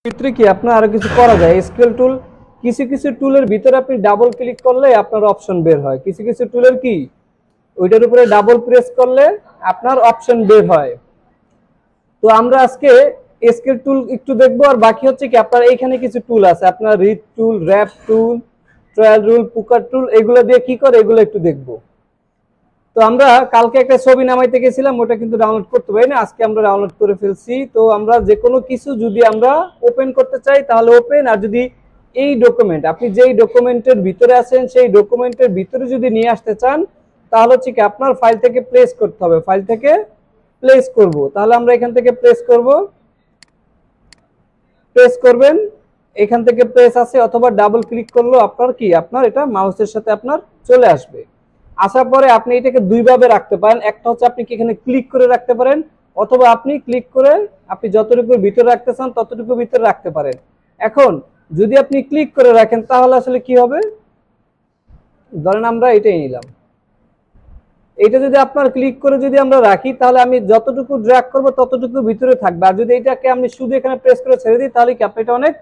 ক্ষেত্রে কি আপনার আরো কিছু করা যায়। এসকিউএল টুল কিছু কিছু টুলের ভিতরে আপনি ডাবল ক্লিক করলে আপনার অপশন বের হয়, কিছু কিছু টুলের কি ওইটার উপরে ডাবল প্রেস করলে আপনার অপশন বের হয়। তো আমরা আজকে এসকিউএল টুল একটু দেখবো, আর বাকি হচ্ছে কি আপনার এইখানে কিছু টুল আছে, আপনার রিড টুল, র্যাপ টুল, ট্রায়াল রুল, পুকার টুল, এগুলো দিয়ে কি করে এগুলো একটু দেখবো। তো আমরা কালকে একটা ছবি নামাইতে গেছিলাম, ওটা কিন্তু ডাউনলোড করতে পারি না, আজকে আমরা ডাউনলোড করে ফেলছি। তো আমরা যে কোনো কিছু যদি আমরা ওপেন করতে চাই তাহলে ওপেন, আর যদি এই ডকুমেন্ট আপনি যেই ডকুমেন্টের ভিতরে আছেন সেই ডকুমেন্টের ভিতরে যদি নিয়ে আসতে চান তাহলে হচ্ছে কি আপনার ফাইল থেকে প্লেস করতে হবে, ফাইল থেকে প্লেস করব। তাহলে আমরা এখান থেকে প্লেস করব, প্রেস করবেন, এখান থেকে প্রেস আছে, অথবা ডাবল ক্লিক করলেও আপনার কি আপনার এটা মাউসের সাথে আপনার চলে আসবে। আসার পরে আপনি এটাকে দুইভাবে রাখতে পারেন, একটা হচ্ছে আপনি কি এখানে ক্লিক করে রাখতে পারেন, অথবা আপনি ক্লিক করে আপনি যতটুকু ভিতরে রাখতে চান ততটুকু ভিতরে রাখতে পারেন। এখন যদি আপনি ক্লিক করে রাখেন তাহলে আসলে কি হবে, ধরেন আমরা এটাই নিলাম, এটা যদি আপনার ক্লিক করে যদি আমরা রাখি তাহলে আমি যতটুকু ড্র্যাগ করব ততটুকু ভিতরে থাকবে, আর যদি এটাকে আমি শুধু এখানে প্রেস করে ছেড়ে দিই তাহলে কি আপনার এটা অনেক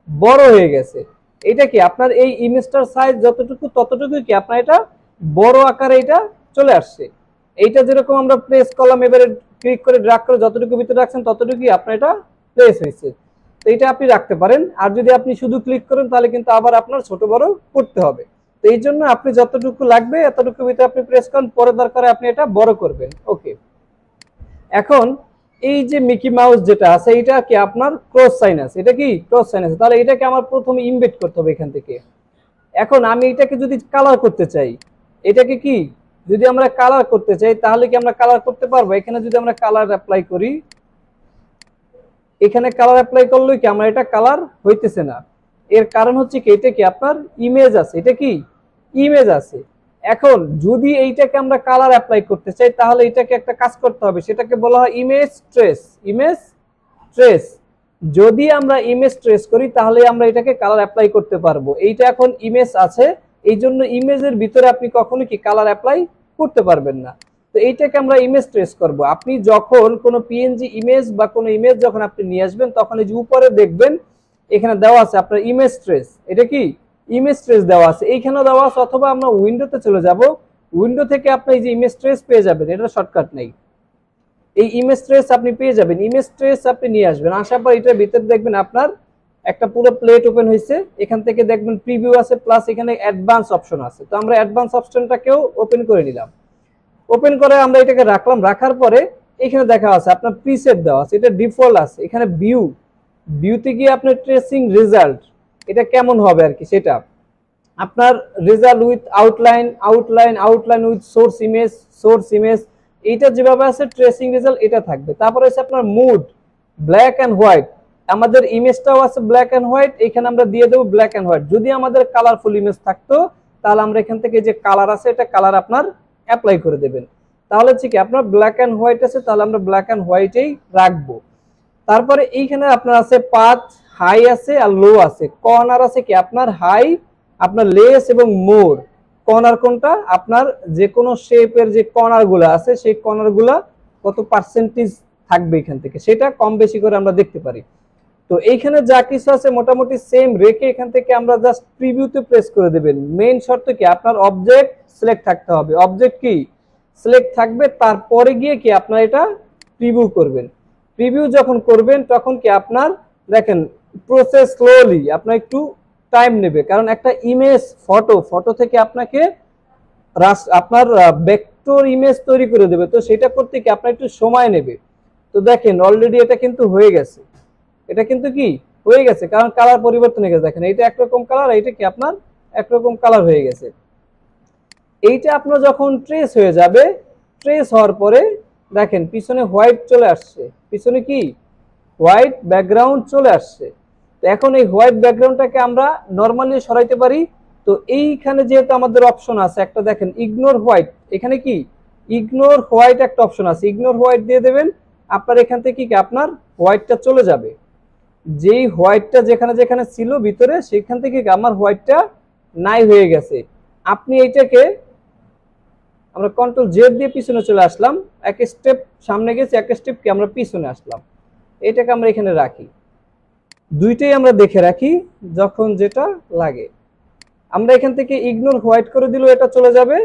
বড় হয়ে গেছে। এটা কি আপনার এই ইমেজটার সাইজ যতটুকু ততটুকু কি আপনার এটা বড় আকারে এটা চলে আসছে। এইটা যেরকম আমরা প্রেস করলাম, এবারে ক্লিক করে ড্র্যাগ করে যতটুকু ভিতরে রাখছেন ততটুকুই আপনার এটা প্লেস হয়েছে। তো এটা আপনি রাখতে পারেন, আর যদি আপনি শুধু ক্লিক করেন তাহলে কিন্তু আবার আপনার ছোট বড় করতে হবে। তো এই জন্য আপনি যতটুকু লাগবে এতটুকু ভিতরে আপনি প্রেস করেন, পরে দরকারে আপনি এটা বড় করবেন। ওকে, এখন এই যে মিকি মাউস যেটা আছে এটা কি আপনার ক্রস সাইন আছে, এটা কি ক্রস সাইন আছে, তাহলে এটাকে আমার প্রথমে ইমবেড করতে হবে এখান থেকে। এখন আমি এটাকে যদি কালার করতে চাই, এটাকে কি যদি আমরা কালার করতে চাই তাহলে কি আমরা কালার করতে পারবো। এখানে যদি আমরা কালার অ্যাপ্লাই করি, এখানে কালার অ্যাপ্লাই করলে কি আমরা এটা কালার হইতেছে না। এর কারণ হচ্ছে কি এটা কি আপনার ইমেজ আছে, এটা কি ইমেজ আছে। এখন যদি এইটাকে আমরা কালার অ্যাপ্লাই করতে চাই তাহলে এটাকে একটা কাজ করতে হবে, সেটাকে বলা হয় ইমেজ ট্রেস। ইমেজ ট্রেস যদি আমরা ইমেজ ট্রেস করি তাহলে আমরা এটাকে কালার অ্যাপ্লাই করতে পারবো। এইটা এখন ইমেজ আছে, এই জন্য ইমেজের ভিতরে আপনি কখনো কি কালার অ্যাপ্লাই করতে পারবেন না। তো এইটাকে আমরা ইমেজ ট্রেস করব। আপনি যখন কোনো পিএনজি ইমেজ বা কোনো ইমেজ যখন আপনি নিয়ে আসবেন তখন এই যে উপরে দেখবেন এখানে দেওয়া আছে আপনার ইমেজ ট্রেস, এটা কি ইমেজ ট্রেস দেওয়া আছে, এইখানেও দেওয়া আছে। অথবা আমরা উইন্ডোতে চলে যাব, উইন্ডো থেকে আপনি এই যে ইমেজ ট্রেস পেয়ে যাবেন, এটা শর্টকাট নেই, এই ইমেজ ট্রেস আপনি পেয়ে যাবেন। ইমেজ ট্রেস আপনি নিয়ে আসবেন, আসার পর এটার ভিতরে দেখবেন আপনার একটা পুরো প্লেট ওপেন হয়েছে, এখান থেকে দেখবেন প্রিভিউ আছে, প্লাস এখানে অ্যাডভান্স অপশন আছে। তো আমরা অ্যাডভান্স অপশনটাকেও ওপেন করে নিলাম, ওপেন করে আমরা এটাকে রাখলাম। রাখার পরে এখানে দেখা আছে আপনার প্রিসেট দেওয়া আছে, এটা ডিফল্ট আছে। এখানে ভিউ, ভিউতে গিয়ে আপনার ট্রেসিং রেজাল্ট এটা কেমন হবে আর কি, সেটা আপনার result with outline, outline, outline with source image, source image, এইটা যেভাবে আছে ট্রেসিং রেজাল্ট এটা থাকবে। তারপরে হচ্ছে আপনার মুড, ব্ল্যাক অ্যান্ড হোয়াইট, আমাদের ইমেজটাও আছে ব্ল্যাক অ্যান্ড হোয়াইট, এখানে আমরা দিয়ে দেবো ব্ল্যাক অ্যান্ড হোয়াইট। যদি আমাদের কালারফুল ইমেজ থাকতো তাহলে আমরা এখান থেকে যে কালার আছে এটা কালার আপনার অ্যাপ্লাই করে দেবেন। তাহলে হচ্ছে কি আপনার ব্ল্যাক অ্যান্ড হোয়াইট আছে, তাহলে আমরা ব্ল্যাক অ্যান্ড হোয়াইটেই রাখবো। তারপরে এইখানে আপনার আছে পাথ, হাই আছে আর লো আছে, কর্নার আছে কি আপনার হাই, আপনার লেস এবং মোর। কর্নার কোনটা আপনার যে কোনো শেপের যে কর্নার গুলো আছে সেই কর্নার গুলা কত পার্সেন্টেজ থাকবে এখান থেকে সেটা কম বেশি করে আমরা দেখতে পারি। তো এইখানে যা কিছু আছে মোটামুটি সেম রেখে এখান থেকে আমরা জাস্ট প্রিভিউতে প্রেস করে দেবেন। মেইন শর্ত কি আপনার অবজেক্ট সিলেক্ট থাকতে হবে, অবজেক্ট কি সিলেক্ট থাকবে, তারপরে গিয়ে কি আপনার এটা প্রিভিউ করবেন। প্রিভিউ যখন করবেন তখন কি আপনার দেখেন প্রসেস স্লোলি, আপনার একটু টাইম নেবে, কারণ একটা ইমেজ ফটো, ফটো থেকে আপনাকে আপনার ভেক্টর ইমেজ তৈরি করে দেবে, তো সেটা করতে কি আপনার একটু সময় নেবে। তো দেখেন অলরেডি এটা কিন্তু হয়ে গেছে, এটা কিন্তু কি হয়ে গেছে, কারণ কালার পরিবর্তন হয়ে গেছে। দেখেন এটা একরকম কালার, এইটা কি আপনার একরকম কালার হয়ে গেছে। এইটা আপনার যখন ট্রেস হয়ে যাবে, ট্রেস হওয়ার পরে দেখেন পিছনে হোয়াইট চলে আসছে, পিছনে কি হোয়াইট ব্যাকগ্রাউন্ড চলে আসছে। তো এখন এই হোয়াইট ব্যাকগ্রাউন্ডটাকে আমরা নরমালি সরাইতে পারি। তো এইখানে যেহেতু আমাদের অপশন আছে একটা, দেখেন ইগনোর হোয়াইট, এখানে কি ইগনোর হোয়াইট একটা অপশন আছে, ইগনোর হোয়াইট দিয়ে দেবেন। আপনার এখান থেকে কি আপনার হোয়াইটটা চলে যাবে, যেই হোয়াইটটা যেখানে যেখানে ছিল ভিতরে সেখান থেকে আমার হোয়াইটটা নাই হয়ে গেছে। আপনি এইটাকে আমরা কন্ট্রোল জেড দিয়ে পিছনে চলে আসলাম, এক স্টেপ সামনে গেছি, এক স্টেপ কি আমরা পিছনে আসলাম, এটাকে আমরা এখানে রাখি। দুইটাই আমরা দেখে রাখি, যখন যেটা লাগে। আমরা এখান থেকে ইগনোর হোয়াইট করে দিলেও এটা চলে যাবে।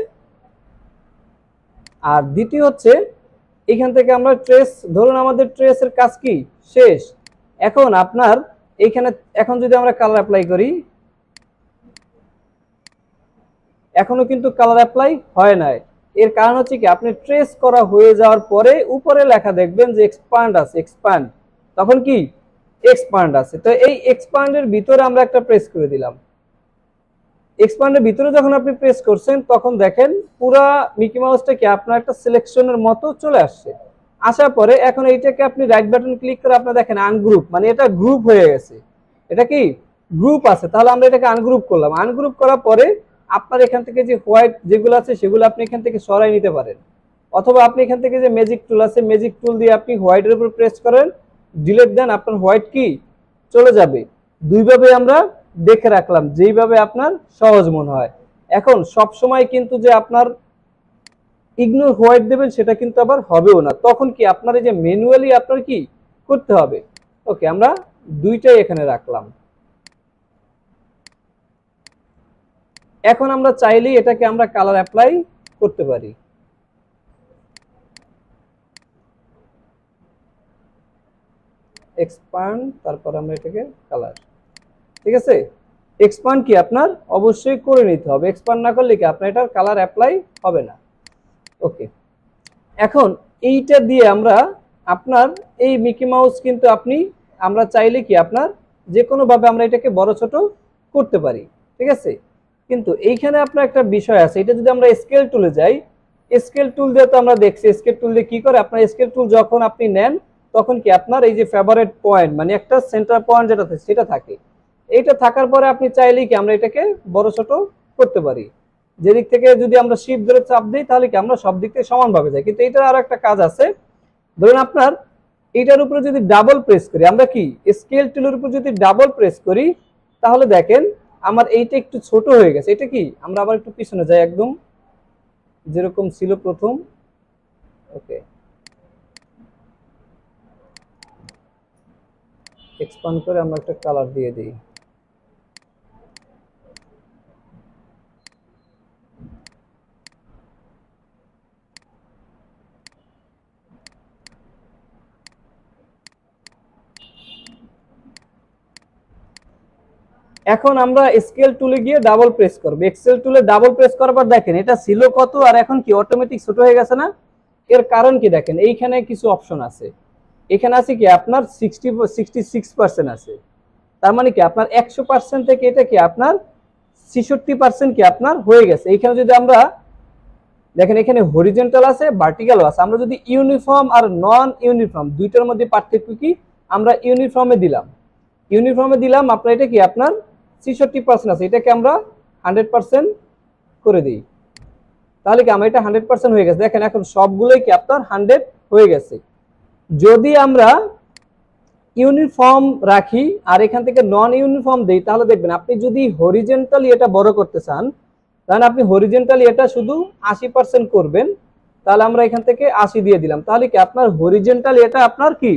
আর দ্বিতীয় হচ্ছে এখান থেকে আমরা ট্রেস, ধরুন আমাদের ট্রেসের কাজ কি শেষ, এখন আপনার এইখানে এখন যদি আমরা কালার অ্যাপ্লাই করি, এখনো কিন্তু কালার অ্যাপ্লাই হয় নাই। এর কারণ হচ্ছে কি, আপনি ট্রেস করা হয়ে যাওয়ার পরে উপরে লেখা দেখবেন যে এক্সপান্ড আছে, এক্সপান্ড, তখন কি এক্সপান্ড আছে। তো এই এক্সপান্ডের ভিতরে আমরা একটা প্রেস করে দিলাম। এক্সপান্ডের ভিতরে যখন আপনি প্রেস করছেন তখন দেখেন পুরা মিকি মাউসটা কি আপনার একটা সিলেকশনের মতো চলে আসছে। আসার পরে এখন এইটাকে আপনি রাইট বাটন ক্লিক করে আপনি দেখেন আনগ্রুপ, মানে এটা গ্রুপ হয়ে গেছে, এটা কি গ্রুপ আছে। তাহলে আমরা এটাকে আনগ্রুপ করলাম। আনগ্রুপ করার পরে আপনার এখান থেকে যে হোয়াইট যেগুলো আছে সেগুলো আপনি এখান থেকে সরাই নিতে পারেন, অথবা আপনি এখান থেকে যে ম্যাজিক টুল আছে ম্যাজিক টুল দিয়ে আপনি হোয়াইটের উপর প্রেস করেন, ডিলিট দেন, আপনার হোয়াইট কি চলে যাবে। দুইভাবে আমরা দেখে রাখলাম, যেইভাবে আপনার সহজ মনে হয়। এখন সব সময় কিন্তু যে আপনার ইগনোর হোয়াইট দেবেন সেটা কিন্তু আবার হবেও না, তখন কি আপনার এই যে ম্যানুয়ালি আপনার কি করতে হবে। ওকে, আমরা দুইটাই এখানে রাখলাম। এখন আমরা চাইলেই এটাকে আমরা কালার অ্যাপ্লাই করতে পারি। এক্সপান্ড, তারপর আমরা এটাকে কালার, ঠিক আছে। এক্সপান্ড কি আপনার অবশ্যই করে নিতে হবে, এক্সপান্ড না করলে কি আপনার এটার কালার অ্যাপ্লাই হবে না। ওকে, এখন এইটা দিয়ে আমরা আপনার এই মিকি মাউস কিন্তু আমরা চাইলে কি আপনার যে কোনো ভাবে আমরা এটাকে বড় ছোট করতে পারি, ঠিক আছে। কিন্তু এইখানে আপনার একটা বিষয় আছে, এটা যদি আমরা স্কেল টুলে যাই, স্কেল টুল দিয়ে তো আমরা দেখছি স্কেল টুল দিয়ে কি করে, আপনার স্কেল টুল যখন আপনি নেন তখন কি আপনার এই যে ফেভারিট পয়েন্ট, মানে একটা সেন্টার পয়েন্ট যেটা সেটা থাকে। এইটা থাকার পরে আপনি চাইলেই কি আমরা এটাকে বড় ছোট করতে পারি। যেদিক থেকে যদি আমরা শিফট ধরে চাপ দিই তাহলে কি আমরা সব দিক থেকে সমানভাবে যাই। কিন্তু এটার আর একটা কাজ আছে, ধরুন আপনার এটার উপরে যদি ডাবল প্রেস করি, আমরা কি স্কেল টুলের উপর যদি ডাবল প্রেস করি তাহলে দেখেন আমার এইটা একটু ছোট হয়ে গেছে। এটা কি আমরা আবার একটু পিছনে যাই, একদম যেরকম ছিল প্রথম। ওকে, এক্সপান্ড করে আমরা একটা কালার দিয়ে দিই। এখন আমরা স্কেল টুলে গিয়ে ডাবল প্রেস করব। এক্সেল টুলে ডাবল প্রেস করার পর দেখেন এটা ছিল কত আর এখন কি অটোমেটিক ছোট হয়ে গেছে না। এর কারণ কি দেখেন, এইখানে কিছু অপশন আছে, এখানে আছে কি আপনার 66% আছে। তার মানে কি আপনার 100% থেকে এটা কি আপনার 66% কি আপনার হয়ে গেছে। এইখানে যদি আমরা দেখেন এখানে হরিজন্টাল আছে, ভার্টিক্যালও আছে। আমরা যদি ইউনিফর্ম আর নন ইউনিফর্ম দুইটার মধ্যে পার্থক্য কি, আমরা ইউনিফর্মে দিলাম, আপনার এটা কি আপনার 66% আছে, এটাকে আমরা 100% করে দিই। তাহলে কি আমার এটা 100% হয়ে গেছে। দেখেন এখন সবগুলোই কি আপনার 100 হয়ে গেছে। যদি আমরা ইউনিফর্ম রাখি আর এখান থেকে নন ইউনিফর্ম দেই তাহলে দেখবেন আপনি যদি হরিজন্টালি এটা বড় করতে চান তাহলে আপনি হরিজন্টালি এটা শুধু 80% করবেন। তাহলে আমরা এখান থেকে 80 দিয়ে দিলাম, তাহলে কি আপনার হরিজন্টালি এটা আপনার কি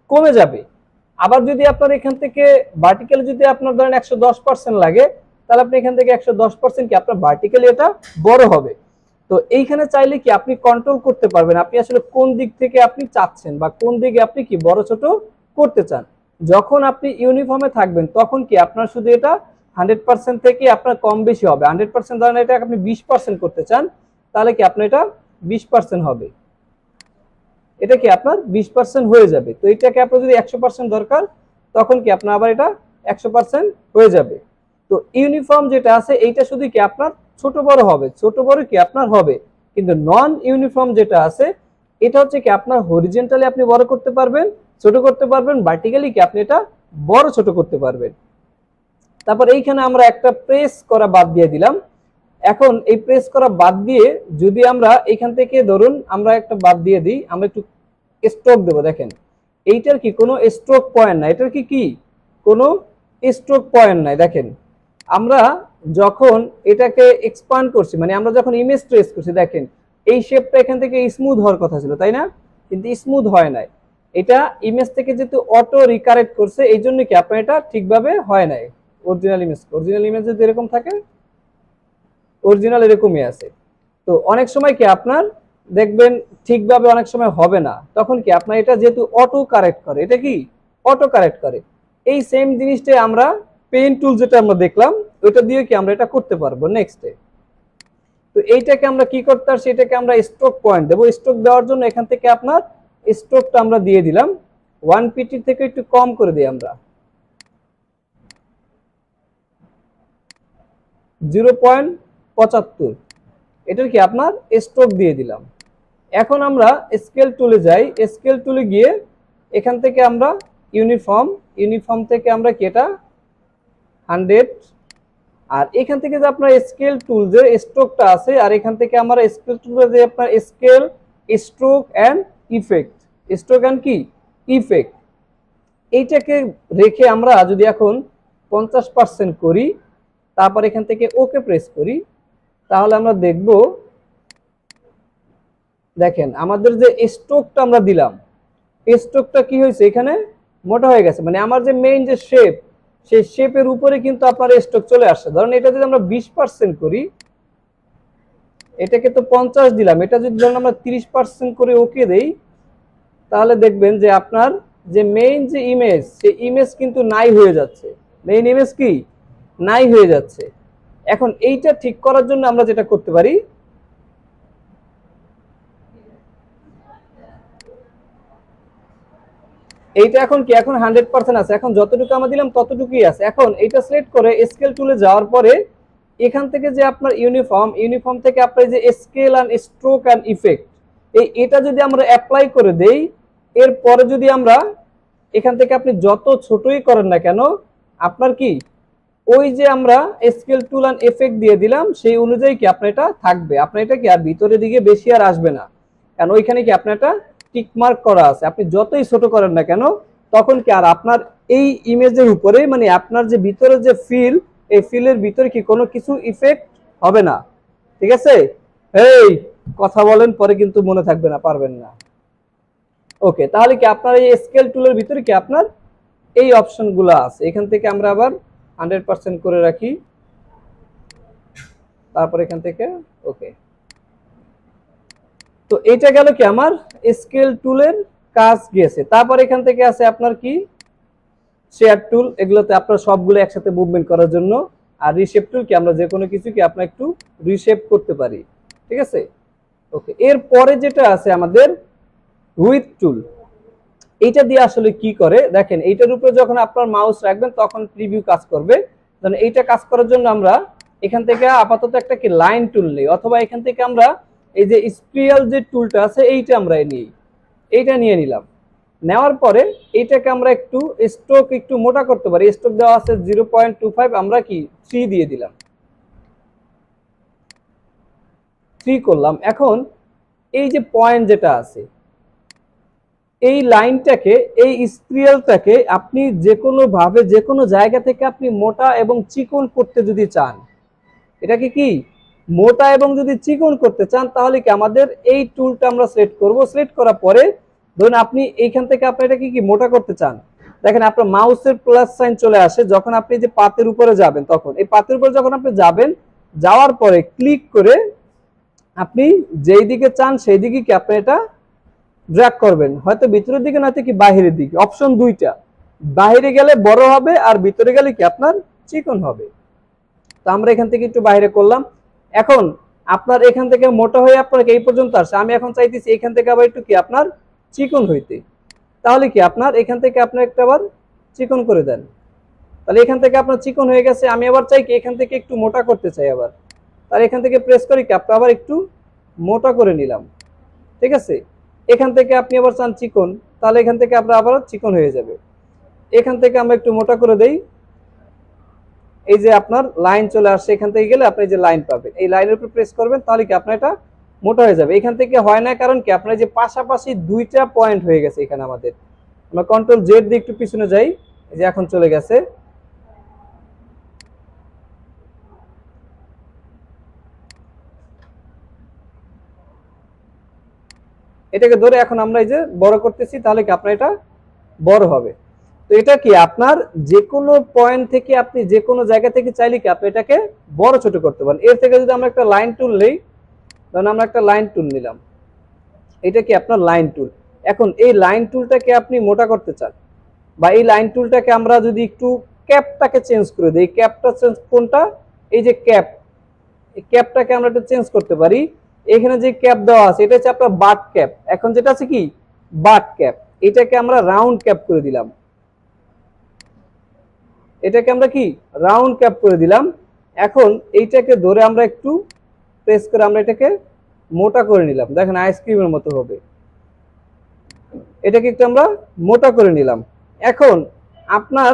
কমে যাবে। আবার যদি আপনার এখান থেকে ভার্টিক্যালি যদি আপনার ধরেন 110% লাগে তাহলে আপনি এখান থেকে 110% কি আপনার ভার্টিক্যালি এটা বড় হবে। তো এইখানে চাইলে কি আপনি কন্ট্রোল করতে পারবেন আপনি আসলে কোন দিক থেকে আপনি চাচ্ছেন বা কোন দিকে আপনি কি বড় ছোট করতে চান। যখন আপনি ইউনিফর্মে থাকবেন তখন কি আপনার শুধু এটা 100% থেকে আপনার কম বেশি হবে। 100% ধরেন এটা আপনি 20% করতে চান তাহলে কি আপনার এটা 20% হবে, এটা কি আপনার 20% হয়ে যাবে। তো এটাকে আপনার যদি 100% দরকার তখন কি আপনার আবার এটা 100% হয়ে যাবে। তো ইউনিফর্ম যেটা আছে এইটা শুধু কি আপনার ছোট বড় হবে, ছোট বড় কি আপনার হবে। কিন্তু নন ইউনিফর্ম যেটা আছে এটা হচ্ছে কি আপনার হরিজন্টালি আপনি বড় করতে পারবেন, ছোট করতে পারবেন, ভার্টিক্যালি কি আপনি এটা বড় ছোট করতে পারবেন। তারপর এইখানে আমরা একটা প্রেস করা বাদ দিয়ে দিলাম। এখন এই প্রেস করা বাদ দিয়ে যদি আমরা এখান থেকে ধরুন আমরা একটা বাদ দিয়ে দিই, আমরা একটু স্ট্রোক দেবো। দেখেন এইটার কি কোনো স্ট্রোক পয়েন্ট নাই, এটার কি কোনো স্ট্রোক পয়েন্ট নাই। দেখেন আমরা যখন এটাকে এক্সপান্ড করছি, মানে আমরা যখন ইমেজ ট্রেস করছি, দেখেন এই শেপটা এখান থেকে স্মুথ হওয়ার কথা ছিল তাই না, কিন্তু স্মুথ হয় নাই। এটা ইমেজ থেকে যেহেতু অটো রিকারেক্ট করছে, এই জন্য কি আপনার এটা ঠিকভাবে হয় নাই। অরিজিনাল ইমেজ যদি এরকম থাকে, অরিজিনাল এরকমই আছে। তো অনেক সময় কি আপনার দেখবেন ঠিকভাবে অনেক সময় হবে না, তখন কি আপনার এটা যেহেতু অটো কারেক্ট করে, এটা কি অটো কারেক্ট করে। এই সেম জিনিসটাই আমরা পেইন্ট টুল যেটা আমরা দেখলাম, ওইটা দিয়ে কি আমরা এটা করতে পারবো নেক্সটে। তো এইটাকে আমরা কি করতে পারছি, এটাকে আমরা স্ট্রোক পয়েন্ট দেবো। স্ট্রোক দেওয়ার জন্য এখান থেকে আপনার স্ট্রোকটা আমরা দিয়ে দিলাম 1 পিটি থেকে একটু কম করে দিই আমরা, 0.75। এটার কি আপনার স্ট্রোক দিয়ে দিলাম। এখন আমরা স্কেল টুলে যাই। স্কেল টুলে গিয়ে এখান থেকে আমরা ইউনিফর্ম থেকে আমরা কি এটা 100, আর এখান থেকে যে আপনার স্কেল টুল যে স্ট্রোকটা আছে, আর এখান থেকে আমরা স্কেল টুলে যে আপনার scale stroke and effect, stroke and কি ইফেক্ট, এইটাকে রেখে আমরা যদি এখন 50% করি, তারপর এখান থেকে ওকে প্রেস করি, তাহলে আমরা দেখব, দেখেন আমাদের যে স্ট্রোকটা আমরা দিলাম, স্ট্রোকটা কি হয়েছে, এখানে মোটা হয়ে গেছে। মানে আমার যে মেইন যে শেপ, সেই শেপের উপরে কিন্তু আপনার স্ট্রোক চলে আসছে। ধরুন এটা যদি আমরা 20% করি, এটাকে তো 50 দিলাম, এটা যদি ধরুন আমরা 30% করে ওকে দেই, তাহলে দেখবেন যে আপনার যে মেইন যে ইমেজ, সেই ইমেজ কিন্তু নাই হয়ে যাচ্ছে। মেইন ইমেজ কি নাই হয়ে যাচ্ছে। এখন এইটা ঠিক করার জন্য আমরা যেটা করতে পারি, এইটা এখন কি এখন 100% আছে, এখন যতটুকু আমরা দিলাম ততটুকুই আছে। এখন এইটা সিলেক্ট করে স্কেল টুলে যাওয়ার পরে এখান থেকে যে আপনার ইউনিফর্ম থেকে আপনার যে scale and stroke and effect, এটা যদি আমরা অ্যাপ্লাই করে দেই, এরপরে যদি আমরা এখান থেকে আপনি যত ছোটই করেন না কেন, আপনার কি ওই যে আমরা স্কেল টুল এন্ড এফেক্ট দিয়ে দিলাম, সেই অনুযায়ী কি আপনার এটা থাকবে। আপনার এটা কি আর ভিতরের দিকে বেশি আর আসবে না, কারণ ওইখানে কি আপনার একটা টিক মার্ক করা আছে। আপনি যতই ছোট করেন না কেন, তখন কি আর আপনার এই ইমেজের উপরে, মানে আপনার যে ভিতরে যে ফিল, এই ফিলের ভিতরে কি কোনো কিছু ইফেক্ট হবে না। ঠিক আছে, এই কথা বলেন, পরে কিন্তু মনে থাকবে না, পারবেন না। ওকে, তাহলে কি আপনার এই স্কেল টুলের ভিতরে কি আপনার এই অপশনগুলো আছে। এখান থেকে আমরা আবার 100% করে রাখি, তারপর এখান থেকে ওকে। তো এটা গেল কি আমার স্কেল টুলের কাজ গেছে। তারপর এখান থেকে আছে আপনার কি শেয়ার টুল, এগুলোতে আপনার সবগুলো একসাথে মুভমেন্ট করার জন্য। আর রিশেপ টুল কি আমরা যে কোনো কিছু কি আপনার একটু রিশেপ করতে পারি। ঠিক আছে, ওকে। এরপরে যেটা আছে আমাদের উইথ টুল, এইটা দিয়ে আসলে কি করে দেখেন, এইটার উপরে যখন আপনার মাউস রাখবেন তখন প্রিভিউ কাজ করবে। এইটা কাজ করার জন্য আমরা এখান থেকে আপাতত একটা কি লাইন টুল নেই, অথবা এখান থেকে আমরা এই যে স্পিরাল যে টুলটা আছে এইটা আমরা নিই, এইটা নিয়ে নিলাম। নেওয়ার পরে এইটাকে আমরা একটু স্ট্রোক একটু মোটা করতে পারি। স্ট্রোক দেওয়া আছে 0.25, আমরা কি 3 দিয়ে দিলাম, 3 করলাম। এখন এই যে পয়েন্ট যেটা আছে, এই লাইনটাকে, এই স্পিরালটাকে আপনি যে কোনো ভাবে যে কোনো জায়গা থেকে আপনি মোটা এবং চিকন করতে যদি চান, এটাকে কি মোটা এবং যদি চিকন করতে চান, তাহলে কি আমাদের এই টুলটা আমরা সিলেক্ট করব। সিলেক্ট করার পরে ধরুন আপনি এইখান থেকে আপনি এটাকে কি মোটা করতে চান, দেখেন আপনার মাউসের প্লাস সাইন চলে আসে যখন আপনি যে পাতের উপরে যাবেন। তখন এই পাতের উপরে যখন আপনি যাবেন, যাওয়ার পরে ক্লিক করে আপনি যেই দিকে চান সেই দিকে কি আপনি এটা ড্র্যাগ করবেন, হয়তো ভিতরের দিকে নয়তো কি বাহিরের দিকে। অপশন দুইটা, বাহিরে গেলে বড় হবে আর ভিতরে গেলে কি আপনার চিকন হবে। তো আমরা এখান থেকে একটু বাইরে করলাম। এখন আপনার এখান থেকে মোটা হয়ে আপনার এই পর্যন্ত আসে, আমি এখন চাইতেছি এখান থেকে আবার একটু কি আপনার চিকন হইতে, তাহলে কি আপনার এখান থেকে আপনি একটা আবার চিকন করে দেন, তাহলে এখান থেকে আপনার চিকন হয়ে গেছে। আমি আবার চাই কি এখান থেকে একটু মোটা করতে চাই আবার, তাহলে এখান থেকে প্রেস করি কি আপনি আবার একটু মোটা করে নিলাম। ঠিক আছে, এখান থেকে আপনি আবার চান চিকন, তাহলে এখান থেকে আপনার আবার চিকন হয়ে যাবে। এখান থেকে আমরা একটু মোটা করে দেই, এই যে আপনার লাইন চলে আসছে, এখান থেকে গেলে আপনি যে লাইন পাবেন, এই লাইনের উপর প্রেস করবেন, তাহলে কি আপনার এটা মোটা হয়ে যাবে। এখান থেকে হয় না, কারণ কি আপনার যে পাশাপাশি দুইটা পয়েন্ট হয়ে গেছে এখানে আমাদের। আমরা কন্ট্রোল জেড দিয়ে একটু পিছনে যাই, এই যে এখন চলে গেছে। এটাকে ধরে এখন আমরা এই যে বড় করতেছি, তাহলে কি আপনার এটা বড় হবে। তো এটা কি আপনার যে কোনো পয়েন্ট থেকে আপনি যে কোনো জায়গা থেকে চাইলে কি আপনি এটাকে বড় ছোট করতে পারেন। এর থেকে যদি আমরা একটা লাইন টুল নেই, ধরুন আমরা একটা লাইন টুল নিলাম, এটা কি আপনার লাইন টুল। এখন এই লাইন টুলটাকে আপনি মোটা করতে চান, বা এই লাইন টুলটাকে আমরা যদি একটু ক্যাপটাকে চেঞ্জ করে দিই, ক্যাপটা চেঞ্জ কোনটা, এই যে ক্যাপ, এই ক্যাপটাকে আমরা একটু চেঞ্জ করতে পারি। এখানে যে ক্যাপ দেওয়া আছে এটা হচ্ছে আপনার বাট ক্যাপ, এখন যেটা আছে কি বাট ক্যাপ, এটাকে আমরা রাউন্ড ক্যাপ করে দিলাম, এটাকে আমরা কি রাউন্ড ক্যাপ করে দিলাম। এখন এইটাকে ধরে আমরা একটু প্রেস করে আমরা এটাকে মোটা করে নিলাম, দেখেন আইসক্রিমের মতো হবে। এটাকে একটু আমরা মোটা করে নিলাম। এখন আপনার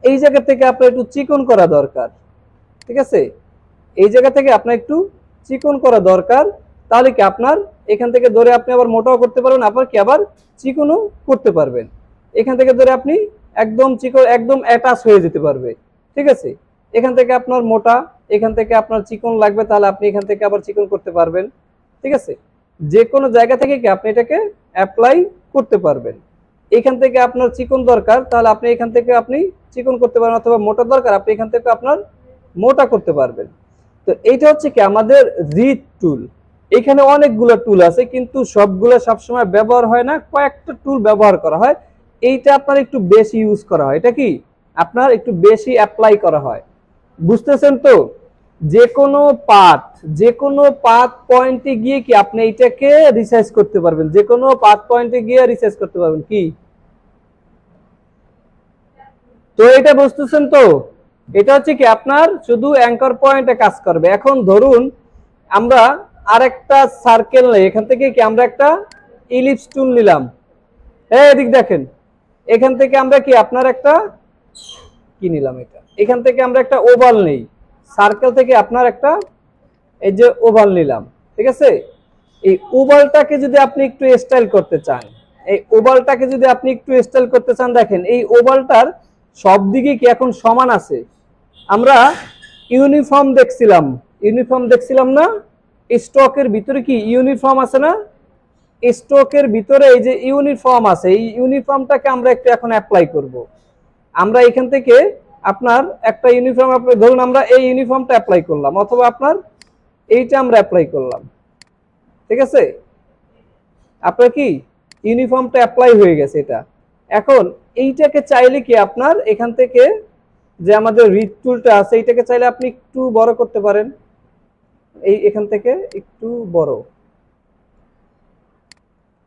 এই জায়গা থেকে আপনার একটু চিকন করা দরকার, ঠিক আছে, এই জায়গা থেকে আপনার একটু চিকন করা দরকার। তাহলে কি আপনার এখান থেকে ধরে আপনি আবার মোটাও করতে পারবেন, আবার কি আবার চিকনও করতে পারবেন। এখান থেকে ধরে আপনি একদম চিকন, একদম অ্যাটাচ হয়ে যেতে পারবে, ঠিক আছে। এখান থেকে আপনার মোটা, এখান থেকে আপনার চিকন লাগবে, তাহলে আপনি এখান থেকে আবার চিকন করতে পারবেন, ঠিক আছে। যে কোনো জায়গা থেকে কি আপনি এটাকে অ্যাপ্লাই করতে পারবেন। এখান থেকে আপনার চিকন দরকার, তাহলে আপনি এখান থেকে আপনি চিকন করতে পারবেন, অথবা মোটা দরকার আপনি এখান থেকে আপনার মোটা করতে পারবেন। তো এইটা হচ্ছে কি আমাদের রিড টুল। এখানে অনেকগুলো টুল আছে, কিন্তু সবগুলো সবসময় ব্যবহার হয় না, কয়েকটা টুল ব্যবহার করা হয়। এইটা আপনার একটু বেশি ইউজ করা হয়, এটা কি আপনার একটু বেশি অ্যাপ্লাই করা হয়, বুঝতেছেন তো। যে কোনো পাথ পয়েন্টে গিয়ে কি আপনি এইটাকে রিসার্চ করতে পারবেন, যে কোনো পাথ পয়েন্টে গিয়ে রিসার্চ করতে পারবেন কি। তো এটা বুঝতেছেন তো, এটা হচ্ছে কি আপনার শুধু অ্যাঙ্কর পয়েন্টে কাজ করবে। এখন ধরুন আমরা আরেকটা সার্কেল নেই, এখান থেকে কি আমরা একটা ইলিপস টুল নিলাম, এদিক দেখেন, এখান থেকে আমরা কি আপনার একটা কি নিলাম, এটা এখান থেকে আমরা একটা ওভাল নেই, সার্কেল থেকে আপনার একটা এই যে ওভাল নিলাম, ঠিক আছে। এই ওভালটাকে যদি আপনি একটু স্টাইল করতে চান, এই ওভালটাকে যদি আপনি একটু স্টাইল করতে চান, দেখেন এই ওভালটার সব দিকে কি এখন সমান আছে। আমরা ইউনিফর্ম দেখছিলাম না, স্টকের ভিতরে কি ইউনিফর্ম আছে না, স্টকের ভিতরে এই যে ইউনিফর্ম আছে, এই ইউনিফর্মটাকে আমরা একটু এখন অ্যাপ্লাই করব। আমরা এখান থেকে আপনার একটা ইউনিফর্ম, ধরুন আমরা এই ইউনিফর্মটা অ্যাপ্লাই করলাম, অথবা আপনার এইটা আমরা অ্যাপ্লাই করলাম, ঠিক আছে। আপনার কি ইউনিফর্মটা অ্যাপ্লাই হয়ে গেছে এটা। এখন এইটাকে চাইলে কি আপনার এখান থেকে যে আমাদের রিড টুলটা আছে, এইটাকে চাইলে আপনি একটু বড় করতে পারেন, এই এখান থেকে একটু বড়,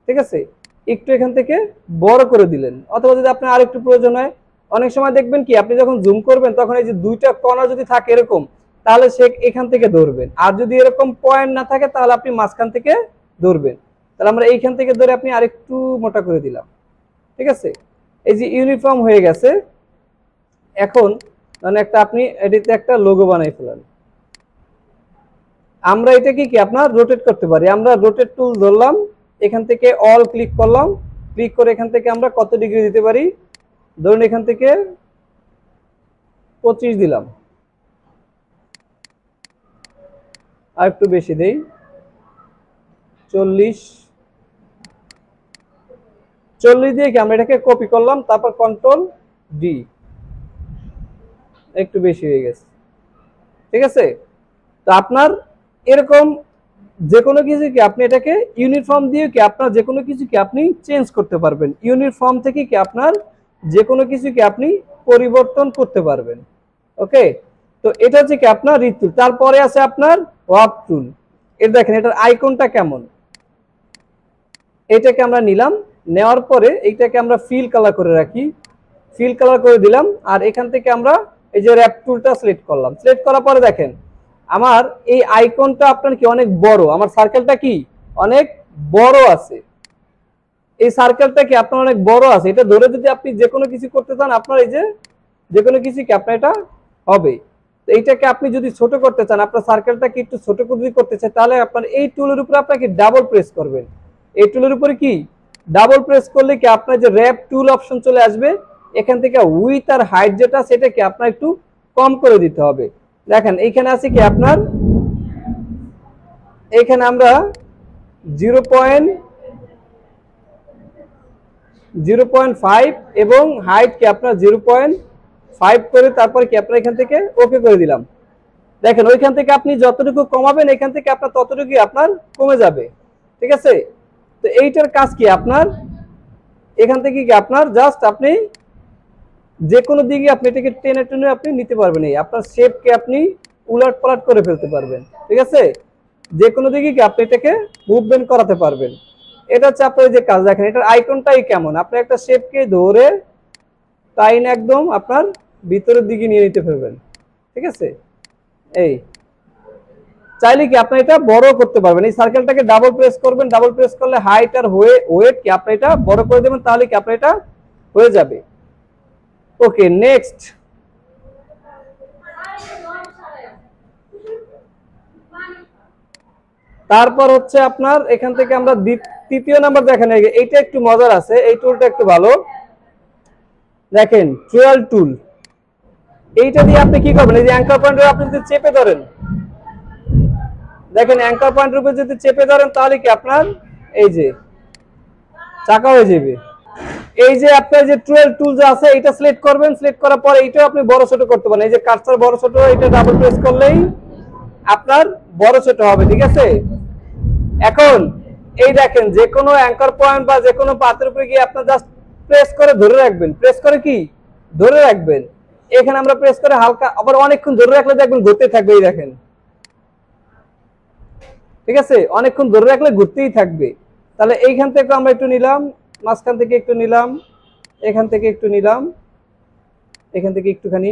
ঠিক আছে, একটু এখান থেকে বড় করে দিলেন। অথবা যদি আপনার আরেকটু প্রয়োজন হয়, অনেক সময় দেখবেন কি আপনি যখন জুম করবেন তখন এই যে দুইটা কণা যদি থাকে এরকম, তাহলে সে এখান থেকে ধরবেন। আর যদি এরকম পয়েন্ট না থাকে তাহলে আপনি মাঝখান থেকে ধরবেন। তাহলে আমরা এইখান থেকে ধরে আপনি আরেকটু মোটা করে দিলাম, ঠিক আছে। এই যে ইউনিফর্ম হয়ে গেছে। এখন মানে একটা আপনি এটিতে একটা লোগো বানাই ফেলেন। আমরা এটাকে কি আপনার রোটেট করতে পারি, আমরা রোটেট টুল ধরলাম, এখান থেকে অল ক্লিক করলাম, ক্লিক করে এখান থেকে আমরা কত ডিগ্রি দিতে পারি, ধরুন এখান থেকে 25 দিলাম, আর একটু বেশি দেই, 40 দিয়ে কি আমরা এটাকে কপি করলাম, তারপর কন্ট্রোল ডি, একটু বেশি হয়ে গেছে, ঠিক আছে। তো আপনার এরকম যে কোনো কিছু কি আপনি এটাকে ইউনিফর্ম দিয়ে কি আপনার যে কোনো কিছু কি আপনি চেঞ্জ করতে পারবেন, ইউনিফর্ম থেকে কি আপনার যে কোনো কিছু কি আপনি পরিবর্তন করতে পারবেন। ওকে, তো এটা হচ্ছে কি আপনার রিড টুল। তারপরে আছে আপনার ওয়ার্ক টুল। এটা দেখেন এটার আইকনটা কেমন, এটাকে আমরা নিলাম, নেওয়ার পরে এইটাকে আমরা ফিল কালার করে রাখি, ফিল কালার করে দিলাম। আর এখান থেকে আমরা এই যে র্যাপ টুলটা সিলেক্ট করলাম, সিলেক্ট করার পরে দেখেন আমার এই আইকনটা আপনার কি অনেক বড়, আমার সার্কেলটা কি অনেক বড় আছে, এই সার্কেলটা কি আপনার অনেক বড় আছে। এটা ধরে যদি আপনি যে কোনো কিছু করতে চান, আপনার এই যে কোনো কিছু কি আপনার এটা হবে। তো এইটাকে আপনি যদি ছোট করতে চান, আপনার সার্কেলটাকে একটু ছোট করে যদি করতে চান, তাহলে আপনার এই টুলের উপরে আপনাকে ডাবল প্রেস করবেন। এই টুলের উপরে কি ডাবল প্রেস করলে কি আপনার যে র্যাপ টুল অপশন চলে আসবে, এখান থেকে উইথ আর হাইট যেটা সেটা কি আপনার একটু কম করে দিতে হবে। দেখেন এইখানে আছে কি আপনার, এইখানে আমরা 0.5 এবং হাইট কি আপনার 0.5 করে তারপর কি আপনার এখান থেকে ওকে করে দিলাম। দেখেন ওইখান থেকে আপনি যতটুকু কমাবেন এখান থেকে আপনার ততটুকুই আপনার কমে যাবে, ঠিক আছে। তো এইটার কাজ কি আপনার এখান থেকে কি আপনার জাস্ট আপনি যে কোনো দিকে আপনি এটাকে টেনে টেনে আপনি নিতে পারবেন, এই আপনার শেপকে আপনি উলট পালট করে ফেলতে পারবেন, ঠিক আছে। যে কোনো দিকে কি আপনি এটাকে মুভমেন্ট করাতে পারবেন। এটা হচ্ছে আপনার যে কাজ। দেখেন এটার আইকনটাই কেমন, আপনি একটা শেপকে ধরে টাইন একদম আপনার ভিতরের দিকে নিয়ে নিতে পারবেন, ঠিক আছে। এই চাইলে কি আপনি এটা বড় করতে পারবেন, এই সার্কেলটাকে ডাবল প্রেস করবেন, ডাবল প্রেস করলে হাইট আর ওয়েট কি আপনি এটা বড় করে দেবেন, তাহলে কি আপনি এটা হয়ে যাবে। ওকে নেক্সট, তারপর হচ্ছে আপনার এখান থেকে আমরা তৃতীয় নাম্বার দেখেন, এইটা একটু মজার আছে, এই টুলটা একটু ভালো। দেখেন ট্রায়াল টুল, এইটা দিয়ে আপনি কি করবেন, এই যে অ্যাঙ্কার পয়েন্টের আপনি যদি চেপে ধরেন, দেখেন অ্যাঙ্কার পয়েন্টের উপর যদি চেপে ধরেন তাহলে কি আপনার এই যে চাকা হয়ে যাবে। এই যে আপনার যে ট্রায়াল টুল যে আছে এটা সিলেক্ট করবেন, সিলেক্ট করার পর এইটাও আপনি বড় ছোট করতে পারেন, এই যে কার্সার বড় ছোট এটা ডাবল প্রেস করলেই আপনার বড় ছোট হবে, ঠিক আছে। এখন এই দেখেন যে কোনো অ্যাঙ্কার পয়েন্ট বা যে কোনো পাতের উপরে গিয়ে আপনার জাস্ট প্রেস করে ধরে রাখবেন, প্রেস করে কি ধরে রাখবেন। এখানে আমরা প্রেস করে হালকা আবার অনেকক্ষণ ধরে রাখলে দেখবেন ঘুরতে থাকবে, এই দেখেন, ঠিক আছে। অনেকক্ষণ ধরে রাখলে ঘুরতেই থাকবে। তাহলে এইখান থেকে আমরা একটু নিলাম, মাঝখান থেকে একটু নিলাম, এখান থেকে একটু নিলাম, এখান থেকে একটুখানি,